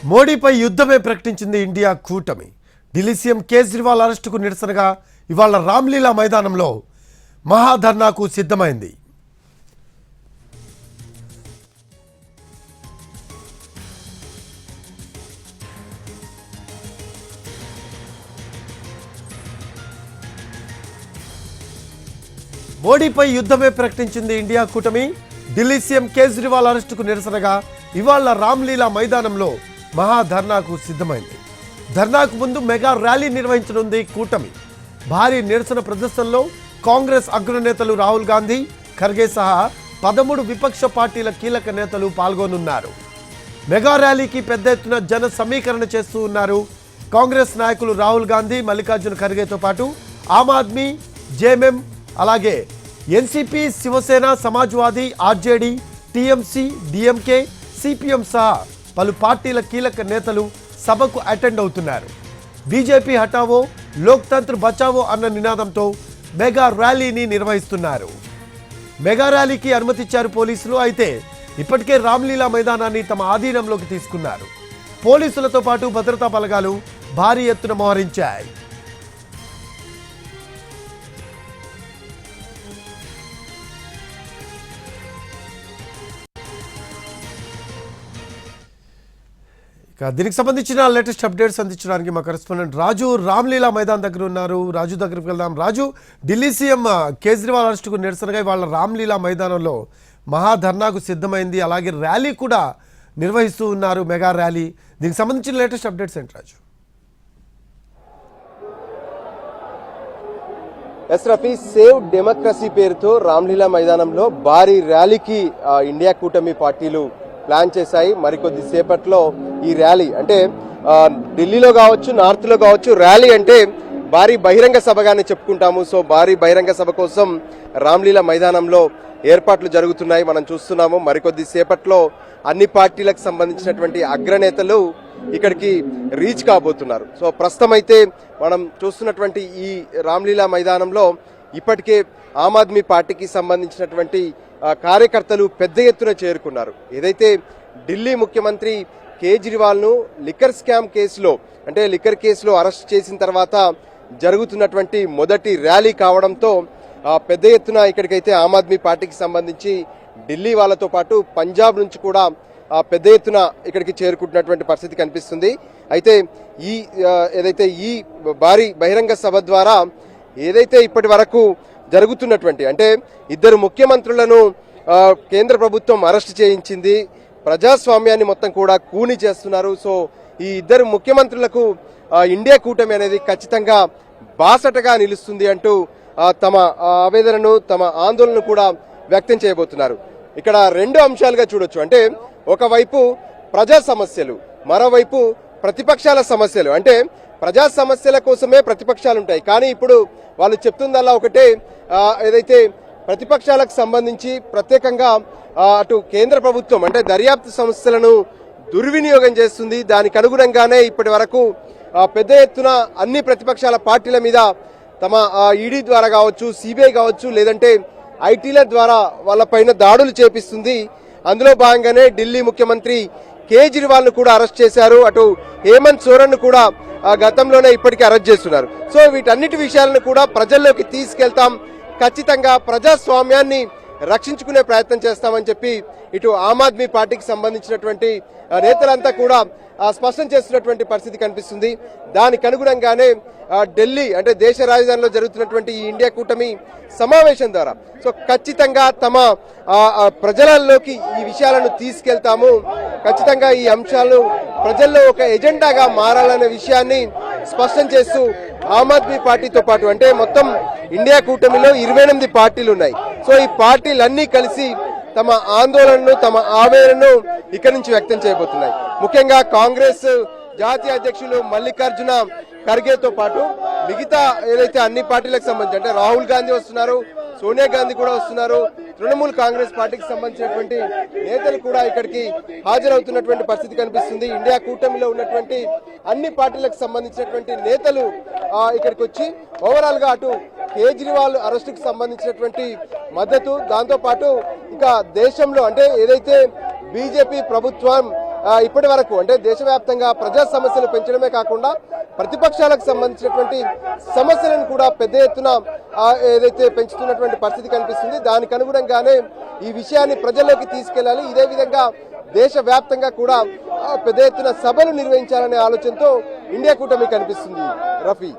మోడీపై యుద్ధమే ప్రకటించింది ఇండియా కూటమి. ఢిల్లీ సీఎం కేజ్రీవాల్ అరెస్టుకు నిరసనగా ఇవాళ రామ్లీలా మైదానంలో మహాధర్నాకు సిద్ధమైంది. మోడీపై యుద్ధమే ప్రకటించింది ఇండియా కూటమి. ఢిల్లీ సీఎం కేజ్రీవాల్ అరెస్టుకు నిరసనగా ఇవాళ రామ్లీలా మైదానంలో మహాధర్నాకు సిద్ధమైంది. ధర్నాకు ముందు మెగా ర్యాలీ నిర్వహించనుంది కూటమి. భారీ నిరసన ప్రదర్శనలో కాంగ్రెస్ అగ్రనేతలు రాహుల్ గాంధీ, ఖర్గే సహా 13 విపక్ష పార్టీల కీలక నేతలు పాల్గొనున్నారు. మెగా ర్యాలీకి పెద్ద ఎత్తున జన సమీకరణ చేస్తూ ఉన్నారు. కాంగ్రెస్ నాయకులు రాహుల్ గాంధీ, మల్లికార్జున ఖర్గేతో పాటు ఆమ్ ఆద్మీ, జేఎంఎం, అలాగే NCP, Shiv Sena, Samajwadi, RJD, TMC, DMK, CPM సహా పలు పార్టీల కీలక నేతలు సభకు అటెండ్ అవుతున్నారు. బీజేపీ హటావో, లోక్తంత్ర బచావో అన్న నినాదంతో మెగా ర్యాలీని నిర్వహిస్తున్నారు. మెగా ర్యాలీకి అనుమతిచ్చారు పోలీసులు. అయితే ఇప్పటికే రామ్లీలా మైదానాన్ని తమ ఆధీనంలోకి తీసుకున్నారు. పోలీసులతో పాటు భద్రతా బలగాలు భారీ ఎత్తున మోహరించాయి. దీనికి సంబంధించిన లేటెస్ట్ అప్డేట్స్ అందించడానికి మా కరెస్పాండెంట్ రాజు రామ్లీలా మైదాన్ దగ్గర ఉన్నారు. రాజు దగ్గరికి వెళ్దాం. రాజు, ఢిల్లీ సీఎం కేజ్రీవాల్ అరెస్టుకు నిరసనగా వాళ్ళ రామ్లీలా మైదానంలో మహాధర్నాకు సిద్ధమైంది. అలాగే ర్యాలీ కూడా నిర్వహిస్తూ ఉన్నారు, మెగా ర్యాలీ. దీనికి సంబంధించిన లేటెస్ట్ అప్డేట్స్ ఏంటి రాజు? ఎస్ రఫీ, సేవ్ డెమోక్రసీ పేరుతో రామ్లీలా మైదానంలో భారీ ర్యాలీకి ఇండియా కూటమి పార్టీలు ప్లాన్ చేశాయి. మరికొద్ది సేపట్లో ఈ ర్యాలీ అంటే ఢిల్లీలో కావచ్చు, నార్త్ లో కావచ్చు, ర్యాలీ అంటే భారీ బహిరంగ సభగానే చెప్పుకుంటాము. సో భారీ బహిరంగ సభ కోసం రామ్లీలా మైదానంలో ఏర్పాట్లు జరుగుతున్నాయి, మనం చూస్తున్నాము. మరికొద్ది సేపట్లో అన్ని పార్టీలకు సంబంధించినటువంటి అగ్రనేతలు ఇక్కడికి రీచ్ కాబోతున్నారు. సో ప్రస్తుతం అయితే మనం చూస్తున్నటువంటి ఈ రామ్లీలా మైదానంలో ఇప్పటికే ఆమ్ ఆద్మీ పార్టీకి సంబంధించినటువంటి కార్యకర్తలు పెద్ద ఎత్తున చేరుకున్నారు. ఏదైతే ఢిల్లీ ముఖ్యమంత్రి కేజ్రీవాల్ ను లిక్కర్ స్కామ్ కేసులో, అంటే లిక్కర్ కేసులో అరెస్ట్ చేసిన తర్వాత జరుగుతున్నటువంటి మొదటి ర్యాలీ కావడంతో పెద్ద ఎత్తున ఇక్కడికైతే ఆమ్ ఆద్మీ పార్టీకి సంబంధించి ఢిల్లీ వాళ్ళతో పాటు పంజాబ్ నుంచి కూడా పెద్ద ఎత్తున ఇక్కడికి చేరుకుంటున్నటువంటి పరిస్థితి కనిపిస్తుంది. అయితే ఏదైతే ఈ భారీ బహిరంగ సభ ద్వారా ఏదైతే ఇప్పటి వరకు జరుగుతున్నటువంటి, అంటే ఇద్దరు ముఖ్యమంత్రులను కేంద్ర ప్రభుత్వం అరెస్ట్ చేయించింది, ప్రజాస్వామ్యాన్ని మొత్తం కూడా కూని చేస్తున్నారు. సో ఈ ఇద్దరు ముఖ్యమంత్రులకు ఇండియా కూటమి అనేది ఖచ్చితంగా బాసటగా నిలుస్తుంది అంటూ తమ ఆవేదనను, తమ ఆందోళనను కూడా వ్యక్తం చేయబోతున్నారు. ఇక్కడ రెండు అంశాలుగా చూడొచ్చు. అంటే ఒకవైపు ప్రజా సమస్యలు, మరోవైపు ప్రతిపక్షాల సమస్యలు. అంటే ప్రజా సమస్యల కోసమే ప్రతిపక్షాలు ఉంటాయి, కానీ ఇప్పుడు వాళ్ళు చెప్తుందల్లా ఒకటే, ఏదైతే ప్రతిపక్షాలకు సంబంధించి ప్రత్యేకంగా అటు కేంద్ర ప్రభుత్వం అంటే దర్యాప్తు సంస్థలను దుర్వినియోగం చేస్తుంది. దానికి అనుగుణంగానే ఇప్పటి వరకు పెద్ద ఎత్తున అన్ని ప్రతిపక్షాల పార్టీల మీద తమ ఈడీ ద్వారా కావచ్చు, సిబిఐ కావచ్చు, లేదంటే ఐటీల ద్వారా వాళ్ళపైన దాడులు చేపిస్తుంది. అందులో భాగంగానే ఢిల్లీ ముఖ్యమంత్రి కేజ్రీవాల్ ను కూడా అరెస్ట్ చేశారు. అటు హేమంత్ సోరెన్ ను కూడా గతంలోనే ఇప్పటికీ అరెస్ట్ చేస్తున్నారు. సో వీటన్నిటి విషయాలను కూడా ప్రజల్లోకి తీసుకెళ్తాం, ఖచ్చితంగా ప్రజాస్వామ్యాన్ని రక్షించుకునే ప్రయత్నం చేస్తామని చెప్పి ఇటు ఆమ్ ఆద్మీ పార్టీకి సంబంధించినటువంటి నేతలంతా కూడా స్పష్టం చేస్తున్నటువంటి పరిస్థితి కనిపిస్తుంది. దానికి అనుగుణంగానే ఢిల్లీ అంటే దేశ రాజధానిలో జరుగుతున్నటువంటి ఈ ఇండియా కూటమి సమావేశం ద్వారా సో ఖచ్చితంగా తమ ప్రజలలోకి ఈ విషయాలను తీసుకెళ్తాము, ఖచ్చితంగా ఈ అంశాలను ప్రజల్లో ఒక ఎజెండాగా మారాలనే విషయాన్ని స్పష్టం చేస్తూ ఆమ్ ఆద్మీ పార్టీతో పాటు, అంటే మొత్తం ఇండియా కూటమిలో 28 పార్టీలు ఉన్నాయి. సో ఈ పార్టీలన్నీ కలిసి తమ ఆందోళనను, తమ ఆవేదనను ఇక్కడి నుంచి వ్యక్తం చేయబోతున్నాయి. ముఖ్యంగా కాంగ్రెస్ జాతీయ అధ్యక్షులు మల్లికార్జున ఖర్గేతో పాటు మిగతా ఏదైతే అన్ని పార్టీలకు సంబంధించి, అంటే రాహుల్ గాంధీ వస్తున్నారు, సోనియా గాంధీ కూడా వస్తున్నారు, తృణమూల్ కాంగ్రెస్ పార్టీకి సంబంధించినటువంటి నేతలు కూడా ఇక్కడికి హాజరవుతున్నటువంటి పరిస్థితి కనిపిస్తుంది. ఇండియా కూటమిలో ఉన్నటువంటి అన్ని పార్టీలకు సంబంధించినటువంటి నేతలు ఇక్కడికి వచ్చి ఓవరాల్ గా అటు కేజ్రీవాల్ అరెస్టుకు సంబంధించినటువంటి మద్దతు, దాంతో పాటు ఇంకా దేశంలో అంటే ఏదైతే బీజేపీ ప్రభుత్వం ఇప్పటి వరకు అంటే దేశవ్యాప్తంగా ప్రజా సమస్యలు పెంచడమే కాకుండా ప్రతిపక్షాలకు సంబంధించినటువంటి సమస్యలను కూడా పెద్ద ఎత్తున ఏదైతే పెంచుతున్నటువంటి పరిస్థితి కనిపిస్తుంది. దానికి అనుగుణంగానే ఈ విషయాన్ని ప్రజల్లోకి తీసుకెళ్లాలి. ఇదే విధంగా దేశవ్యాప్తంగా కూడా పెద్ద ఎత్తున సభలు నిర్వహించాలనే ఆలోచనతో ఇండియా కూటమి కనిపిస్తుంది. రఫీ.